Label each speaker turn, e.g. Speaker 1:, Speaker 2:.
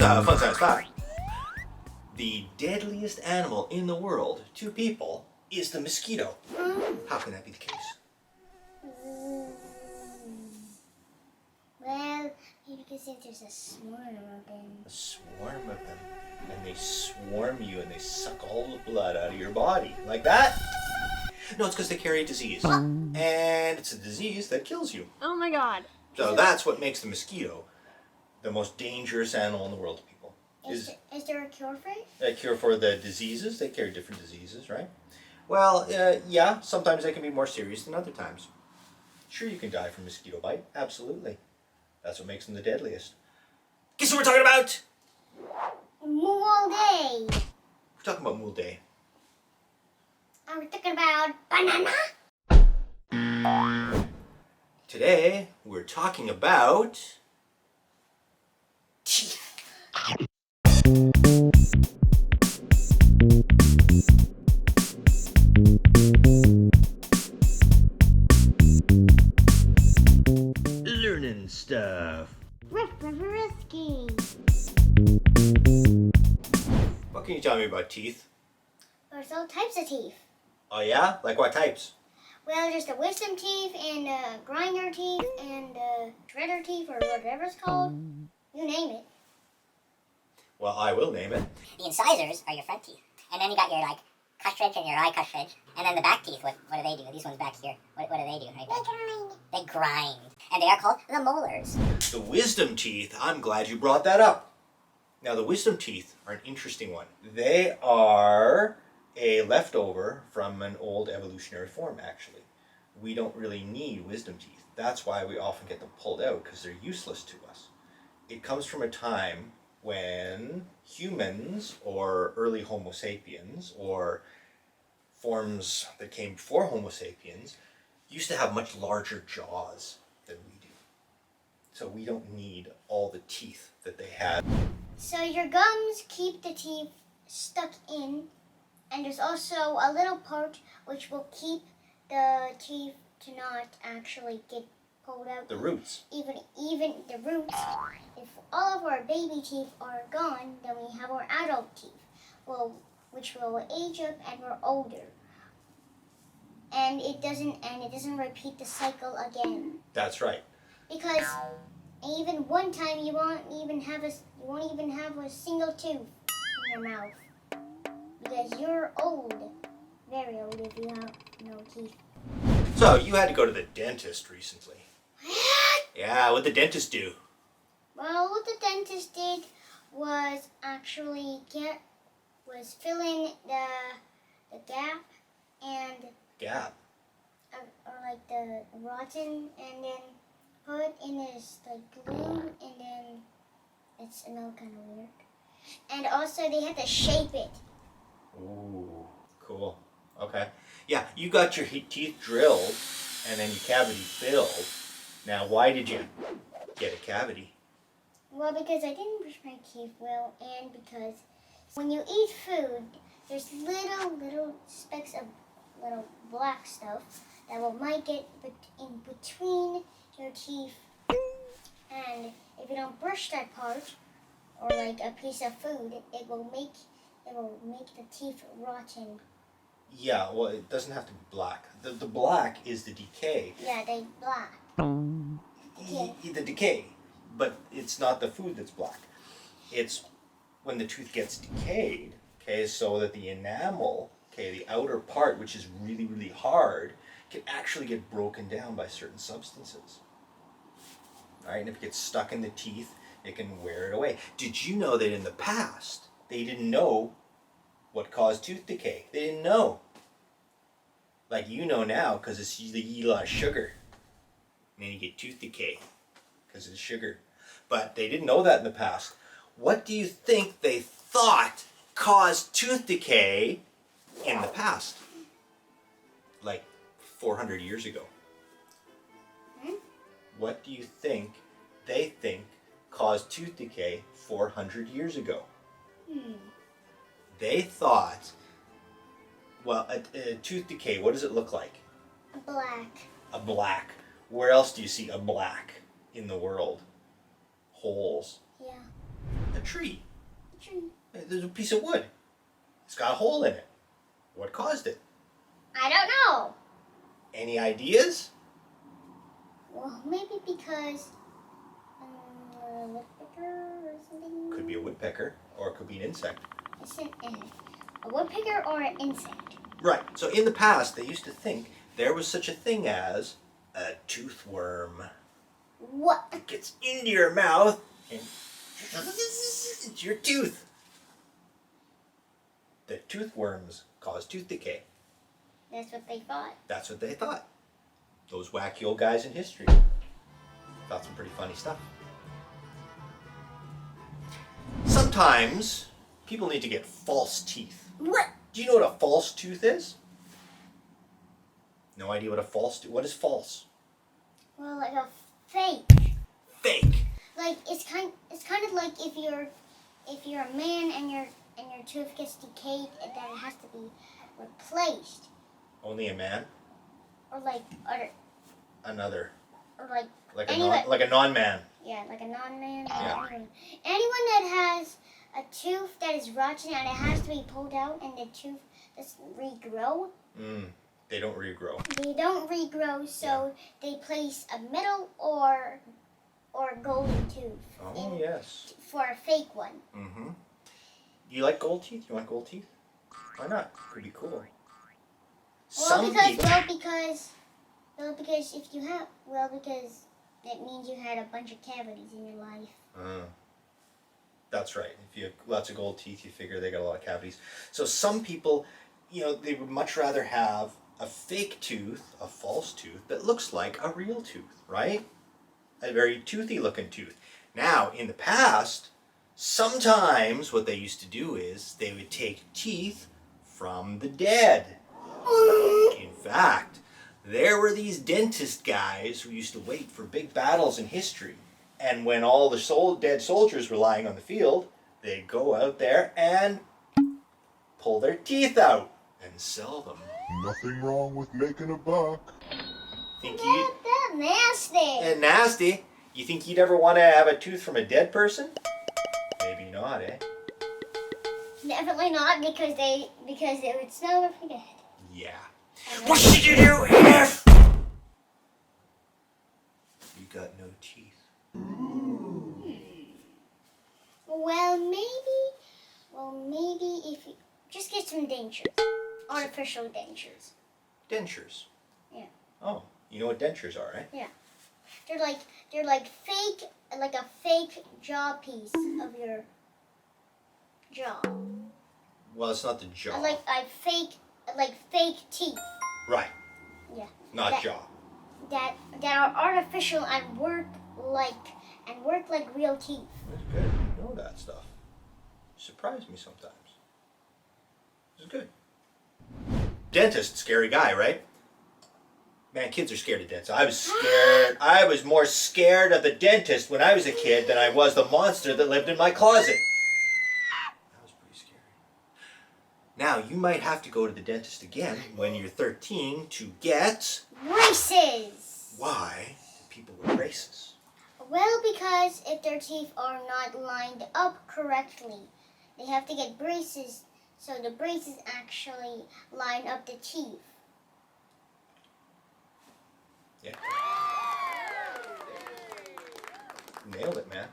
Speaker 1: Here's a fun science fact. The deadliest animal in the world to people is the mosquito. How can that be the case?
Speaker 2: Well, maybe because there's a swarm of them.
Speaker 1: A swarm of them. And they swarm you and they suck all the blood out of your body. Like that? No, it's because they carry a disease. And it's a disease that kills you.
Speaker 3: Oh my god.
Speaker 1: So that's what makes the mosquito the most dangerous animal in the world to people.
Speaker 2: Is there a cure for it?
Speaker 1: A cure for the diseases? They carry different diseases, right? Well, yeah, sometimes they can be more serious than other times. Sure, you can die from mosquito bite. Absolutely. That's what makes them the deadliest. Guess what we're talking about?
Speaker 2: Mool day.
Speaker 1: We're talking about Mool Day.
Speaker 2: Are we talking about banana?
Speaker 1: Today, we're talking about teeth. Learning stuff.
Speaker 2: Risky.
Speaker 1: What can you tell me about teeth?
Speaker 2: There's all types of teeth.
Speaker 1: Oh yeah? Like what types?
Speaker 2: Well, there's the wisdom teeth and grinder teeth and shredder teeth or whatever it's called. You name it.
Speaker 1: Well, I will name it.
Speaker 4: The incisors are your front teeth. And then you got your, like, cush and your eye cush. And then the back teeth, what do they do? These ones back here, what do they do? Right there? They grind. And they are called the molars.
Speaker 1: The wisdom teeth, I'm glad you brought that up. Now, the wisdom teeth are an interesting one. They are a leftover from an old evolutionary form, actually. We don't really need wisdom teeth. That's why we often get them pulled out, because they're useless to us. It comes from a time when humans, or early Homo sapiens, or forms that came before Homo sapiens, used to have much larger jaws than we do. So we don't need all the teeth that they had.
Speaker 2: So your gums keep the teeth stuck in, and there's also a little part which will keep the teeth to not actually get pulled out.
Speaker 1: The roots.
Speaker 2: Even the roots. If all of our baby teeth are gone, then we have our adult teeth, which will age up and we're older. And it doesn't repeat the cycle again.
Speaker 1: That's right.
Speaker 2: Because even one time you won't even have a single tooth in your mouth. Because you're old. Very old if you have no teeth.
Speaker 1: So you had to go to the dentist recently. Yeah, what'd the dentist do?
Speaker 2: Well, what the dentist did was actually fill in the gap and
Speaker 1: Gap.
Speaker 2: or like the rotten, and then put in this like glue, and then it smelled kind of weird. And also they had to shape it.
Speaker 1: Ooh, cool. Okay. Yeah, you got your teeth drilled and then your cavity filled. Now, why did you get a cavity?
Speaker 2: Well, because I didn't brush my teeth well, and because when you eat food, there's little specks of little black stuff that might get in between your teeth. And if you don't brush that part, or like a piece of food, it will make the teeth rotten.
Speaker 1: Yeah, well, it doesn't have to be black. The black is the decay.
Speaker 2: Yeah, they black.
Speaker 1: The decay. But it's not the food that's black. It's when the tooth gets decayed, okay, so that the enamel, okay, the outer part, which is really, really hard, can actually get broken down by certain substances. All right, and if it gets stuck in the teeth, it can wear it away. Did you know that in the past, they didn't know what caused tooth decay? They didn't know. Like you know now, because you eat a lot of sugar. And then you get tooth decay, because of the sugar. But they didn't know that in the past. What do you think they thought caused tooth decay in the past? Like 400 years ago. What do you think they think caused tooth decay 400 years ago? They thought, well, a tooth decay, what does it look like?
Speaker 2: Black.
Speaker 1: A black. Where else do you see a black in the world? Holes.
Speaker 2: Yeah.
Speaker 1: A tree.
Speaker 2: A tree.
Speaker 1: There's a piece of wood. It's got a hole in it. What caused it?
Speaker 2: I don't know.
Speaker 1: Any ideas?
Speaker 2: Well, maybe because woodpecker or something.
Speaker 1: Could be a woodpecker, or it could be an insect.
Speaker 2: It's a woodpecker or an insect.
Speaker 1: Right. So in the past, they used to think there was such a thing as a tooth worm.
Speaker 2: What?
Speaker 1: It gets into your mouth and it's your tooth. The tooth worms cause tooth decay.
Speaker 2: That's what they thought.
Speaker 1: That's what they thought. Those wacky old guys in history thought some pretty funny stuff. Sometimes people need to get false teeth.
Speaker 2: What?
Speaker 1: Do you know what a false tooth is? No idea what a false tooth. What is false?
Speaker 2: Well, like a fake.
Speaker 1: Fake.
Speaker 2: Like it's kind of like if you're a man and your tooth gets decayed and then it has to be replaced.
Speaker 1: Only a man.
Speaker 2: Or like
Speaker 1: Another.
Speaker 2: or like
Speaker 1: Like a non-man.
Speaker 2: yeah, like a non-man.
Speaker 1: Yeah.
Speaker 2: Anyone that has a tooth that is rotten and it has to be pulled out and the tooth doesn't regrow.
Speaker 1: They don't regrow.
Speaker 2: They don't regrow, so they place a metal or golden tooth
Speaker 1: Oh yes.
Speaker 2: for a fake one.
Speaker 1: Mm-hmm. You like gold teeth? You want gold teeth? Why not? Pretty cool.
Speaker 2: Because if you have because it means you had a bunch of cavities in your life.
Speaker 1: That's right. If you have lots of gold teeth, you figure they got a lot of cavities. So some people, they would much rather have a fake tooth, a false tooth, that looks like a real tooth, right? A very toothy looking tooth. Now, in the past, sometimes what they used to do is they would take teeth from the dead. In fact, there were these dentist guys who used to wait for big battles in history. And when all the dead soldiers were lying on the field, they'd go out there and pull their teeth out and sell them.
Speaker 3: Nothing wrong with making a buck.
Speaker 1: Think you?
Speaker 2: That's nasty.
Speaker 1: And nasty. You think you'd ever want to have a tooth from a dead person? Maybe not, eh?
Speaker 2: Definitely not because it would smell if we did.
Speaker 1: Yeah. What should you do if you got no teeth?
Speaker 2: Well, maybe if you just get some dentures, artificial dentures.
Speaker 1: Dentures.
Speaker 2: Yeah.
Speaker 1: Oh, you know what dentures are, right?
Speaker 2: Yeah. They're like fake, like a fake jaw piece of your jaw.
Speaker 1: Well, it's not the jaw.
Speaker 2: Like fake teeth.
Speaker 1: Right.
Speaker 2: Yeah.
Speaker 1: Not
Speaker 2: That-
Speaker 1: jaw.
Speaker 2: That are artificial and work like real teeth.
Speaker 1: That's good. You know that stuff. Surprised me sometimes. This is good. Dentist, scary guy, right? Man, kids are scared of dentists. I was scared. I was more scared of the dentist when I was a kid than I was the monster that lived in my closet. That was pretty scary. Now, you might have to go to the dentist again when you're 13 to get...
Speaker 2: Braces!
Speaker 1: Why do people wear braces?
Speaker 2: Well, because if their teeth are not lined up correctly, they have to get braces so the braces actually line up the teeth.
Speaker 1: Yeah. Nailed it, man.